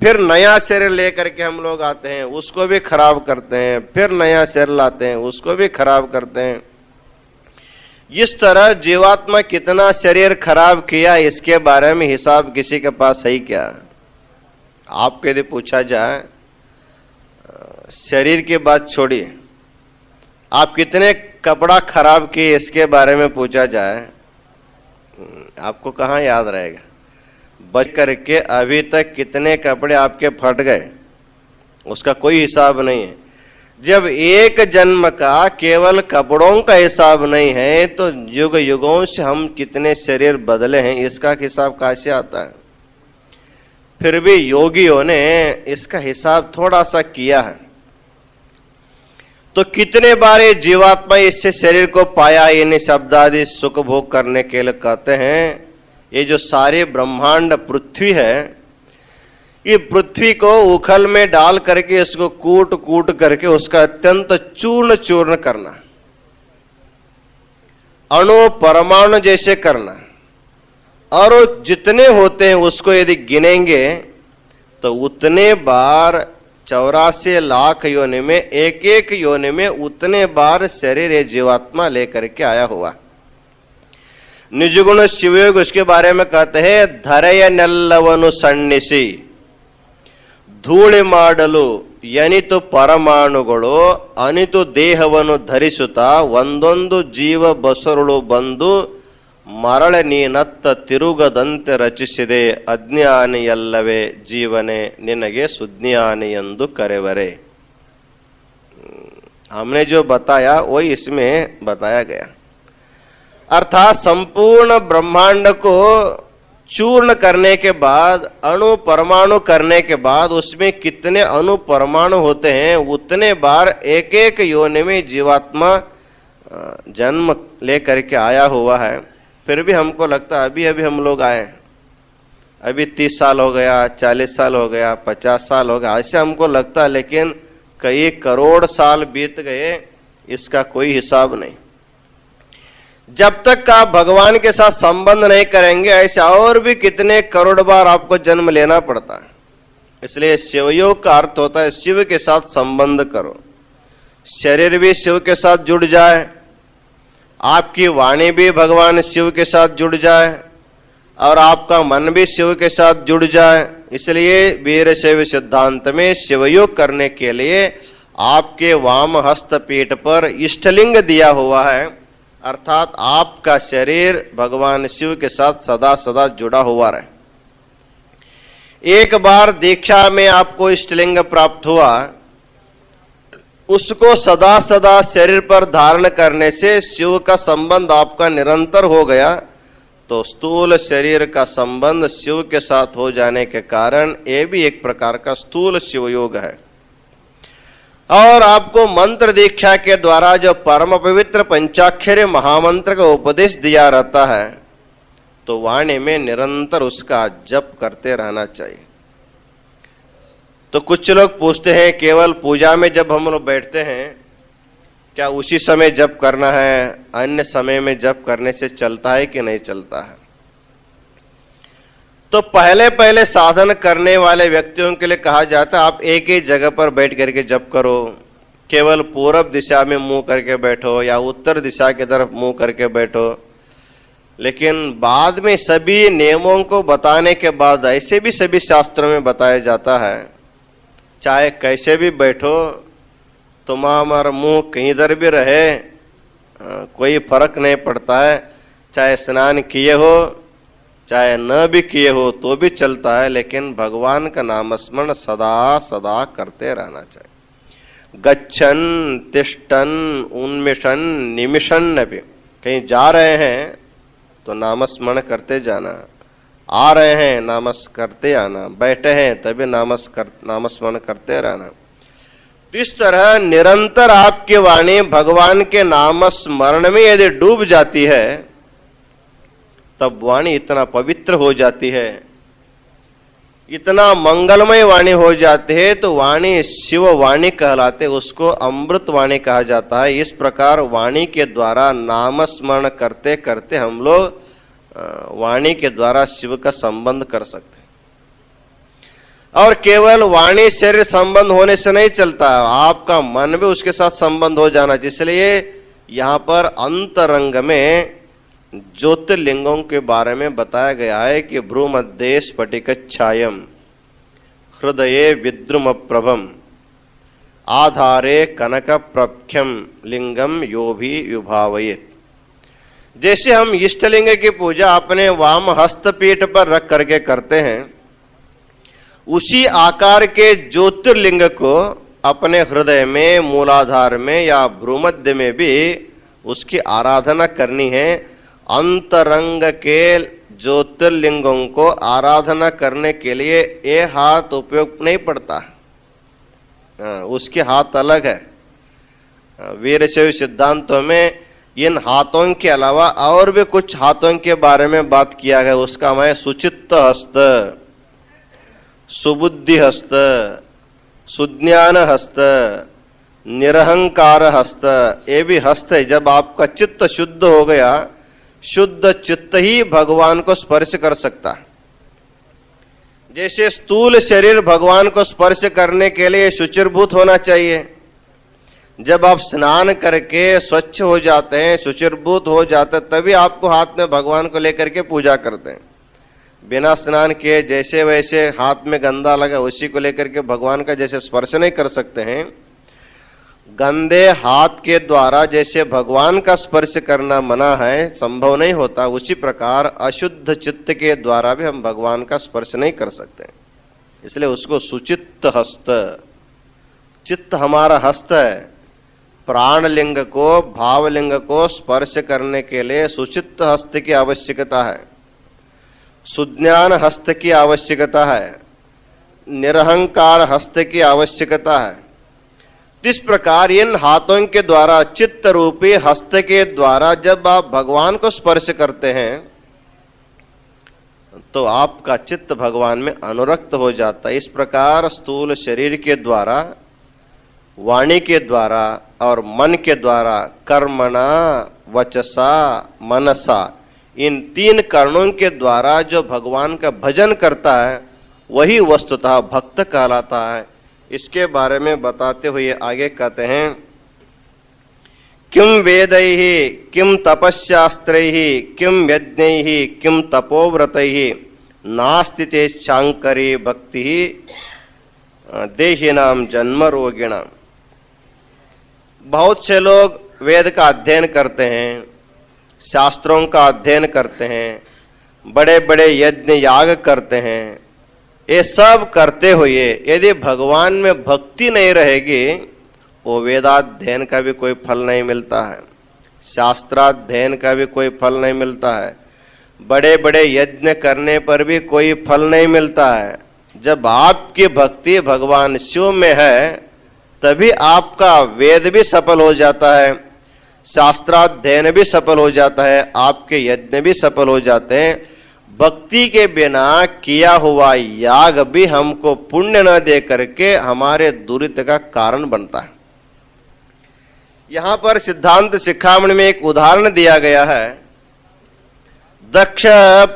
फिर नया शरीर लेकर के हम लोग आते हैं, उसको भी खराब करते हैं, फिर नया शरीर लाते हैं, उसको भी खराब करते हैं। इस तरह जीवात्मा कितना शरीर खराब किया इसके बारे में हिसाब किसी के पास है क्या? आपको यदि पूछा जाए, शरीर की बात छोड़िए, आप कितने कपड़ा खराब किए इसके बारे में पूछा जाए, आपको कहाँ याद रहेगा? बच करके अभी तक कितने कपड़े आपके फट गए उसका कोई हिसाब नहीं है। जब एक जन्म का केवल कपड़ों का हिसाब नहीं है तो युग युगों से हम कितने शरीर बदले हैं इसका हिसाब कैसे आता है? फिर भी योगियों ने इसका हिसाब थोड़ा सा किया है। तो कितने बार ये जीवात्मा इससे शरीर को पाया, इन शब्द आदि सुख भोग करने के लिए कहते हैं। ये जो सारे ब्रह्मांड पृथ्वी है, ये पृथ्वी को उखल में डाल करके इसको कूट कूट करके उसका अत्यंत चूर्ण चूर्ण करना, अणु परमाणु जैसे करना, और जितने होते हैं उसको यदि गिनेंगे तो उतने बार 84 लाख योनि में, एक एक योनि में उतने बार शरीर ये जीवात्मा लेकर के आया हुआ। निजगुण शिवयोग उसके बारे में कहते हैं, धरय नल्लवनु सन्निसी ಧೂಳಿ ಮಾಡಲು ಎನಿತು ಪರಮಾಣುಗಳು ಅನಿತು ದೇಹವನ್ನು ಧರಿಸುತ್ತಾ ಒಂದೊಂದು ಜೀವ ಬಸರುಳು ಬಂದು ಮರಳೆ ನೀನತ್ತ ತಿರುಗದಂತೆ ರಚಿಸಿದೆ ಅಜ್ಞಾನಿಯಲ್ಲವೇ ಜೀವನೆ ನಿನಗೆ ಸುಜ್ಞಾನಿ ಎಂದು ಕರೆವರೆ। हमने जो बताया वही इसमें बताया गया, अर्थात संपूर्ण ब्रह्मांड को चूर्ण करने के बाद, अणु परमाणु करने के बाद उसमें कितने अणु परमाणु होते हैं उतने बार एक एक योनि में जीवात्मा जन्म लेकर के आया हुआ है। फिर भी हमको लगता है अभी अभी हम लोग आए, अभी 30 साल हो गया, 40 साल हो गया, 50 साल हो गया, ऐसे हमको लगता है। लेकिन कई करोड़ साल बीत गए, इसका कोई हिसाब नहीं। जब तक आप भगवान के साथ संबंध नहीं करेंगे ऐसे और भी कितने करोड़ बार आपको जन्म लेना पड़ता है। इसलिए शिवयोग का अर्थ होता है शिव के साथ संबंध करो, शरीर भी शिव के साथ जुड़ जाए, आपकी वाणी भी भगवान शिव के साथ जुड़ जाए, और आपका मन भी शिव के साथ जुड़ जाए। इसलिए वीरशैव सिद्धांत में शिवयोग करने के लिए आपके वाम हस्त पीठ पर इष्टलिंग दिया हुआ है, अर्थात आपका शरीर भगवान शिव के साथ सदा सदा जुड़ा हुआ रहे। एक बार दीक्षा में आपको इष्टलिंग प्राप्त हुआ, उसको सदा सदा शरीर पर धारण करने से शिव का संबंध आपका निरंतर हो गया, तो स्थूल शरीर का संबंध शिव के साथ हो जाने के कारण ये भी एक प्रकार का स्थूल शिवयोग है। और आपको मंत्र दीक्षा के द्वारा जो परम पवित्र पंचाक्षरी महामंत्र का उपदेश दिया रहता है, तो वाणी में निरंतर उसका जप करते रहना चाहिए। तो कुछ लोग पूछते हैं केवल पूजा में जब हम लोग बैठते हैं क्या उसी समय जप करना है, अन्य समय में जप करने से चलता है कि नहीं चलता है? तो पहले पहले साधन करने वाले व्यक्तियों के लिए कहा जाता है आप एक ही जगह पर बैठ करके जप करो, केवल पूर्व दिशा में मुंह करके बैठो या उत्तर दिशा की तरफ मुंह करके बैठो। लेकिन बाद में सभी नियमों को बताने के बाद ऐसे भी सभी शास्त्रों में बताया जाता है चाहे कैसे भी बैठो, तुम्हारा मुंह कहीं इधर भी रहे कोई फर्क नहीं पड़ता है, चाहे स्नान किए हो चाहे न भी किए हो तो भी चलता है, लेकिन भगवान का नामस्मरण सदा सदा करते रहना चाहिए। गच्छन तिष्ठन उन्मिषन निमिषन भी, कहीं जा रहे हैं तो नामस्मरण करते जाना, आ रहे हैं नामस्मरण करते आना, बैठे हैं तभी नामस्मरण करते रहना। इस तरह निरंतर आपकी वाणी भगवान के नामस्मरण में यदि डूब जाती है, तब वाणी इतना पवित्र हो जाती है, इतना मंगलमय वाणी हो जाती है, तो वाणी शिव वाणी कहलाते, उसको अमृत वाणी कहा जाता है। इस प्रकार वाणी के द्वारा नामस्मरण करते करते हम लोग वाणी के द्वारा शिव का संबंध कर सकते हैं। और केवल वाणी शरीर संबंध होने से नहीं चलता, आपका मन भी उसके साथ संबंध हो जाना चाहिए। इसलिए यहां पर अंतरंग में ज्योतिर्लिंगों के बारे में बताया गया है कि भ्रूमध्य स्फटिकच्छायम हृदये विद्रुम प्रभम आधारे कनक प्रख्यम लिंगम यो भी विभावयेत्। जैसे हम इष्टलिंग की पूजा अपने वाम हस्तपीठ पर रख करके करते हैं, उसी आकार के ज्योतिर्लिंग को अपने हृदय में, मूलाधार में या भ्रूमध्य में भी उसकी आराधना करनी है। अंतरंग के ज्योतिर्लिंगों को आराधना करने के लिए ये हाथ उपयोग नहीं पड़ता, उसके हाथ अलग है। वीरशैव सिद्धांतों में इन हाथों के अलावा और भी कुछ हाथों के बारे में बात किया गया। उसका मैं सुचित्त हस्त, सुबुद्धि हस्त, सुज्ञान हस्त, निरहंकार हस्त, ये भी हस्त है। जब आपका चित्त शुद्ध हो गया, शुद्ध चित्त ही भगवान को स्पर्श कर सकता है। जैसे स्थूल शरीर भगवान को स्पर्श करने के लिए शुचिर्भूत होना चाहिए। जब आप स्नान करके स्वच्छ हो जाते हैं, शुचिर्भूत हो जाते हैं, तभी आपको हाथ में भगवान को लेकर के पूजा करते हैं। बिना स्नान किए जैसे वैसे हाथ में गंदा लगा उसी को लेकर के भगवान का जैसे स्पर्श नहीं कर सकते हैं, गंदे हाथ के द्वारा जैसे भगवान का स्पर्श करना मना है, संभव नहीं होता, उसी प्रकार अशुद्ध चित्त के द्वारा भी हम भगवान का स्पर्श नहीं कर सकते। इसलिए उसको सुचित्त हस्त, चित्त हमारा हस्त है। प्राणलिंग को, भावलिंग को स्पर्श करने के लिए सुचित्त हस्त की आवश्यकता है, सुज्ञान हस्त की आवश्यकता है, निरहंकार हस्त की आवश्यकता है। इस प्रकार इन हाथों के द्वारा, चित्त रूपी हस्त के द्वारा जब आप भगवान को स्पर्श करते हैं, तो आपका चित्त भगवान में अनुरक्त हो जाता है। इस प्रकार स्थूल शरीर के द्वारा, वाणी के द्वारा और मन के द्वारा, कर्मणा वचसा मनसा, इन तीन कर्णों के द्वारा जो भगवान का भजन करता है वही वस्तुतः भक्त कहलाता है। इसके बारे में बताते हुए आगे कहते हैं, किम वेदैहि किम तपस्यास्त्रैहि किम यज्ञैहि किम तपोव्रतैहि नास्ति चेच्छांकरी भक्ति देहिनाम जन्म रोगिणाम। बहुत से लोग वेद का अध्ययन करते हैं, शास्त्रों का अध्ययन करते हैं, बड़े बड़े यज्ञ याग करते हैं। ये सब करते हुए यदि भगवान में भक्ति नहीं रहेगी, वो वेदाध्ययन का भी कोई फल नहीं मिलता है, शास्त्राध्ययन का भी कोई फल नहीं मिलता है, बड़े बड़े यज्ञ करने पर भी कोई फल नहीं मिलता है। जब आपकी भक्ति भगवान शिव में है, तभी आपका वेद भी सफल हो जाता है, शास्त्राध्ययन भी सफल हो जाता है, आपके यज्ञ भी सफल हो जाते हैं। भक्ति के बिना किया हुआ याग भी हमको पुण्य न दे करके हमारे दुरित का कारण बनता है। यहां पर सिद्धांत शिखामणि में एक उदाहरण दिया गया है। दक्ष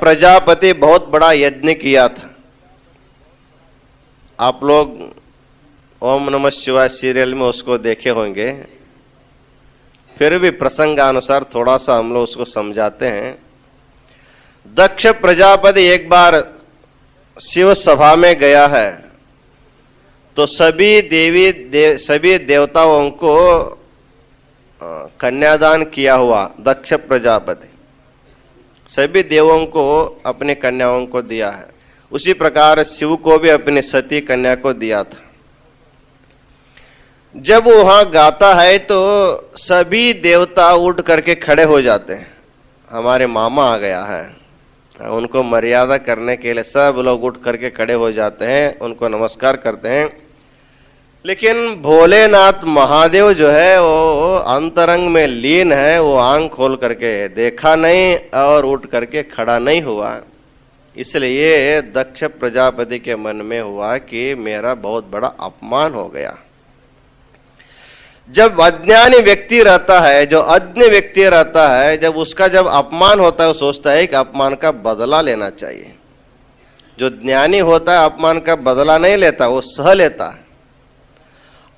प्रजापति बहुत बड़ा यज्ञ किया था। आप लोग ओम नमः शिवाय सीरियल में उसको देखे होंगे, फिर भी प्रसंगानुसार थोड़ा सा हम लोग उसको समझाते हैं। दक्ष प्रजापति एक बार शिव सभा में गया है, तो सभी देवताओं को कन्यादान किया हुआ दक्ष प्रजापति। सभी देवों को अपनी कन्याओं को दिया है। उसी प्रकार शिव को भी अपनी सती कन्या को दिया था। जब वहां गाता है तो सभी देवता उठ करके खड़े हो जाते हैं, हमारे मामा आ गया है। उनको मर्यादा करने के लिए सब लोग उठ करके खड़े हो जाते हैं, उनको नमस्कार करते हैं। लेकिन भोलेनाथ महादेव जो है वो अंतरंग में लीन है, वो आंख खोल करके देखा नहीं और उठ करके खड़ा नहीं हुआ। इसलिए दक्ष प्रजापति के मन में हुआ कि मेरा बहुत बड़ा अपमान हो गया। जब अज्ञानी व्यक्ति रहता है, जो अज्ञ व्यक्ति रहता है, जब उसका जब अपमान होता है वो सोचता है कि अपमान का बदला लेना चाहिए। जो ज्ञानी होता है अपमान का बदला नहीं लेता, वो सह लेता है।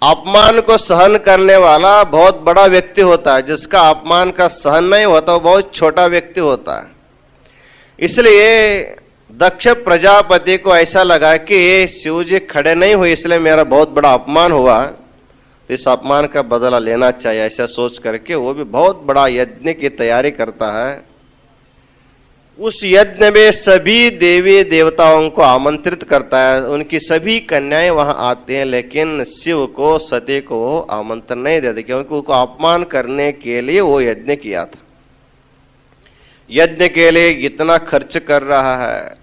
अपमान को सहन करने वाला बहुत बड़ा व्यक्ति होता है, जिसका अपमान का सहन नहीं होता वो बहुत छोटा व्यक्ति होता है। इसलिए दक्ष प्रजापति को ऐसा लगा कि शिव जी खड़े नहीं हुए, इसलिए मेरा बहुत बड़ा अपमान हुआ, इस अपमान का बदला लेना चाहिए। ऐसा सोच करके वो भी बहुत बड़ा यज्ञ की तैयारी करता है। उस यज्ञ में सभी देवी देवताओं को आमंत्रित करता है, उनकी सभी कन्याएं वहां आती हैं, लेकिन शिव को सती को आमंत्रण नहीं देते, क्योंकि उनको अपमान करने के लिए वो यज्ञ किया था। यज्ञ के लिए इतना खर्च कर रहा है,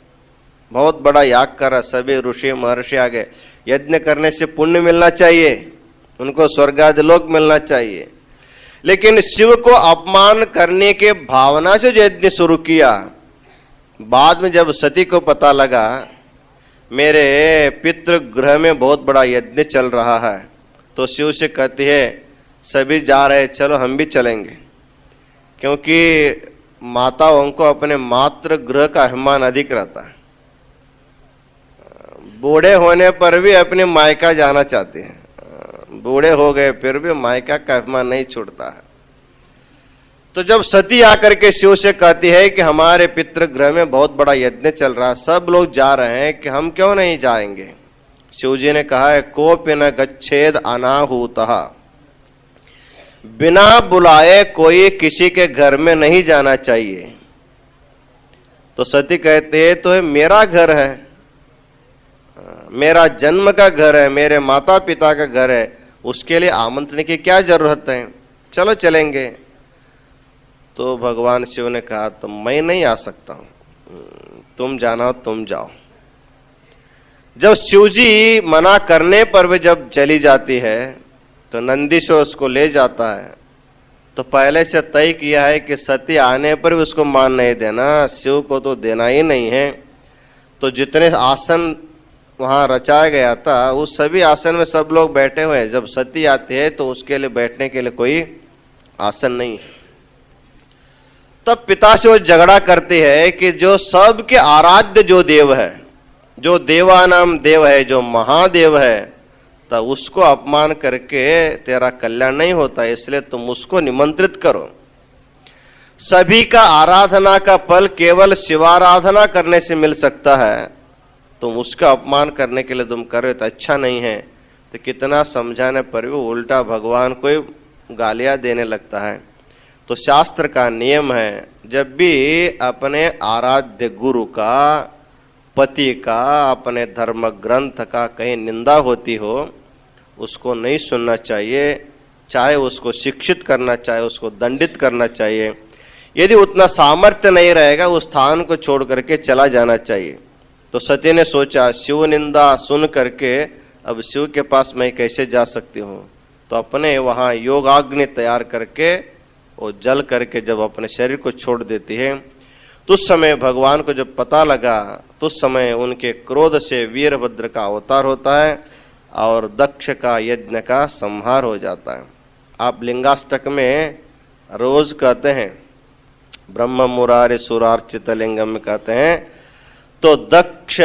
बहुत बड़ा याग कर रहा है, सभी ऋषि महर्षि आ गए। यज्ञ करने से पुण्य मिलना चाहिए, उनको स्वर्गादि लोक मिलना चाहिए, लेकिन शिव को अपमान करने के भावना से जो यज्ञ शुरू किया, बाद में जब सती को पता लगा मेरे पितृ गृह में बहुत बड़ा यज्ञ चल रहा है, तो शिव से कहती है सभी जा रहे, चलो हम भी चलेंगे। क्योंकि माताओं को अपने मातृ गृह का अभिमान अधिक रहता है, बूढ़े होने पर भी अपने मायका जाना चाहते हैं, बूढ़े हो गए फिर भी मायका का अभिमान नहीं छूटता है। तो जब सती आकर के शिव से कहती है कि हमारे पितृ गृह में बहुत बड़ा यज्ञ चल रहा है, सब लोग जा रहे हैं, कि हम क्यों नहीं जाएंगे। शिव जी ने कहा है कोपि न गच्छेद अनाहूतः, बिना बुलाए कोई किसी के घर में नहीं जाना चाहिए। तो सती कहते हैं तो मेरा घर है, मेरा जन्म का घर है, मेरे माता पिता का घर है, उसके लिए आमंत्रण की क्या जरूरत है, चलो चलेंगे। तो भगवान शिव ने कहा तो मैं नहीं आ सकता हूं, तुम जाना तुम जाओ। जब शिव जी मना करने पर भी जब चली जाती है तो नंदीश्वर उसको ले जाता है। तो पहले से तय किया है कि सती आने पर भी उसको मान नहीं देना, शिव को तो देना ही नहीं है। तो जितने आसन वहां रचाया गया था उस सभी आसन में सब लोग बैठे हुए हैं। जब सती आती है तो उसके लिए बैठने के लिए कोई आसन नहीं है। तब पिता से वो झगड़ा करती है कि जो सबके आराध्य जो देव है, जो देवानाम देव है, जो महादेव है, तब उसको अपमान करके तेरा कल्याण नहीं होता, इसलिए तुम उसको निमंत्रित करो। सभी का आराधना का फल केवल शिवाराधना करने से मिल सकता है, तुम उसका अपमान करने के लिए तुम कर रहे हो तो अच्छा नहीं है। तो कितना समझाने पर भी उल्टा भगवान को गालियां देने लगता है। तो शास्त्र का नियम है, जब भी अपने आराध्य गुरु का, पति का, अपने धर्म ग्रंथ का कहीं निंदा होती हो, उसको नहीं सुनना चाहिए, चाहे उसको शिक्षित करना चाहिए, उसको दंडित करना चाहिए। यदि उतना सामर्थ्य नहीं रहेगा उस स्थान को छोड़ करके चला जाना चाहिए। तो सती ने सोचा शिव निंदा सुन करके अब शिव के पास मैं कैसे जा सकती हूँ। तो अपने वहां योगाग्नि तैयार करके वो जल करके जब अपने शरीर को छोड़ देती है, तो उस समय भगवान को जब पता लगा तो उस समय उनके क्रोध से वीरभद्र का अवतार होता है और दक्ष का यज्ञ का संहार हो जाता है। आप लिंगाष्टक में रोज कहते हैं, ब्रह्म मुरारे सुरार्चित लिंगम में कहते हैं, तो दक्ष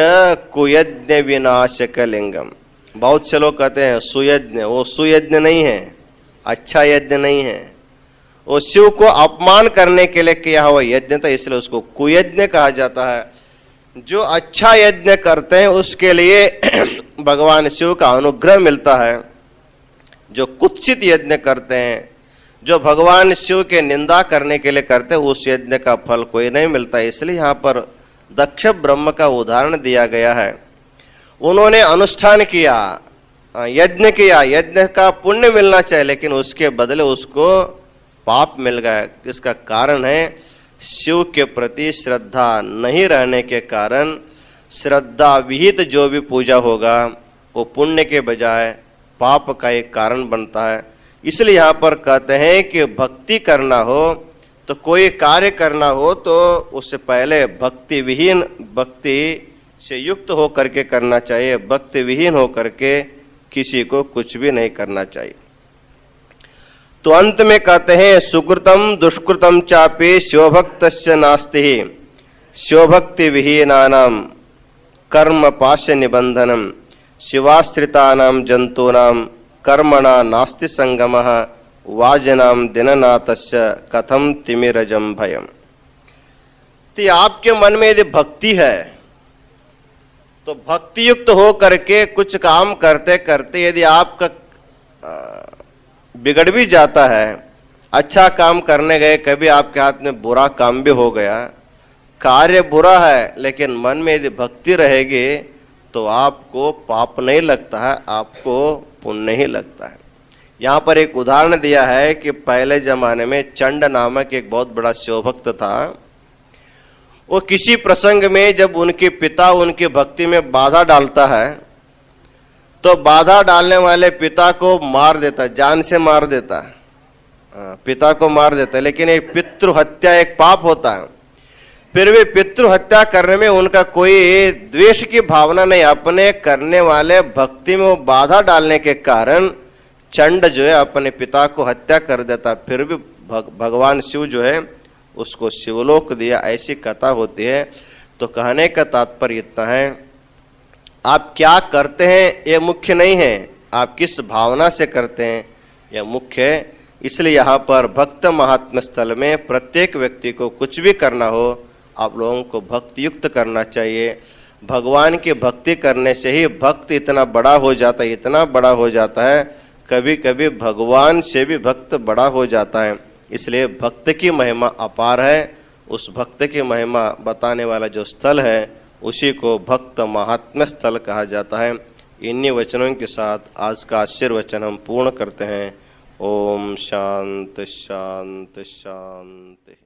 कुयज्ञ विनाशक लिंगम। बहुत से लोग कहते हैं सुयज्ञ, वो सुयज्ञ नहीं है, अच्छा यज्ञ नहीं है, वो शिव को अपमान करने के लिए किया हुआ यज्ञ था, इसलिए उसको कुयज्ञ कहा जाता है। जो अच्छा यज्ञ करते हैं उसके लिए भगवान शिव का अनुग्रह मिलता है। जो कुत्सित यज्ञ करते हैं, जो भगवान शिव के निंदा करने के लिए करते उस यज्ञ का फल कोई नहीं मिलता। इसलिए यहां पर दक्ष ब्रह्म का उदाहरण दिया गया है। उन्होंने अनुष्ठान किया, यज्ञ किया, यज्ञ का पुण्य मिलना चाहिए, लेकिन उसके बदले उसको पाप मिल गया। इसका कारण है शिव के प्रति श्रद्धा नहीं रहने के कारण। श्रद्धा विहित जो भी पूजा होगा वो पुण्य के बजाय पाप का एक कारण बनता है। इसलिए यहां पर कहते हैं कि भक्ति करना हो तो कोई कार्य करना हो तो उससे पहले भक्ति विहीन, भक्ति से युक्त होकर के करना चाहिए। भक्ति विहीन होकर के किसी को कुछ भी नहीं करना चाहिए। तो अंत में कहते हैं सुकृतम दुष्कृतम चापि शिवभक्तस्य नास्ति शिवभक्ति विहीनानाम कर्म पाश निबंधनम शिवाश्रितानाम जंतूनाम कर्मणा नास्ति संगमः वाजनाम दिननाथस्य कथम तिमिरजम भयम। तो आपके मन में यदि भक्ति है तो भक्ति युक्त हो करके कुछ काम करते करते यदि आपका बिगड़ भी जाता है, अच्छा काम करने गए कभी आपके हाथ में बुरा काम भी हो गया, कार्य बुरा है लेकिन मन में यदि भक्ति रहेगी तो आपको पाप नहीं लगता है, आपको पुण्य ही लगता है। यहां पर एक उदाहरण दिया है कि पहले जमाने में चंड नामक एक बहुत बड़ा शिवभक्त था। वो किसी प्रसंग में जब उनके पिता उनकी भक्ति में बाधा डालता है तो बाधा डालने वाले पिता को मार देता, जान से मार देता, पिता को मार देता। लेकिन एक पितृ हत्या एक पाप होता है, फिर भी पितृ हत्या करने में उनका कोई द्वेष की भावना नहीं। अपने करने वाले भक्ति में वो बाधा डालने के कारण चंड जो है अपने पिता को हत्या कर देता, फिर भी भगवान शिव जो है उसको शिवलोक दिया। ऐसी कथा होती है। तो कहने का तात्पर्य इतना है, आप क्या करते हैं ये मुख्य नहीं है, आप किस भावना से करते हैं यह मुख्य है। इसलिए यहाँ पर भक्त महात्म्य स्थल में प्रत्येक व्यक्ति को कुछ भी करना हो आप लोगों को भक्ति युक्त करना चाहिए। भगवान की भक्ति करने से ही भक्त इतना बड़ा हो जाता है, इतना बड़ा हो जाता है, कभी कभी भगवान से भी भक्त बड़ा हो जाता है। इसलिए भक्त की महिमा अपार है। उस भक्त की महिमा बताने वाला जो स्थल है उसी को भक्त महात्म्य स्थल कहा जाता है। इन्हीं वचनों के साथ आज का आशीर्वचन हम पूर्ण करते हैं। ओम शांति शांति शांति।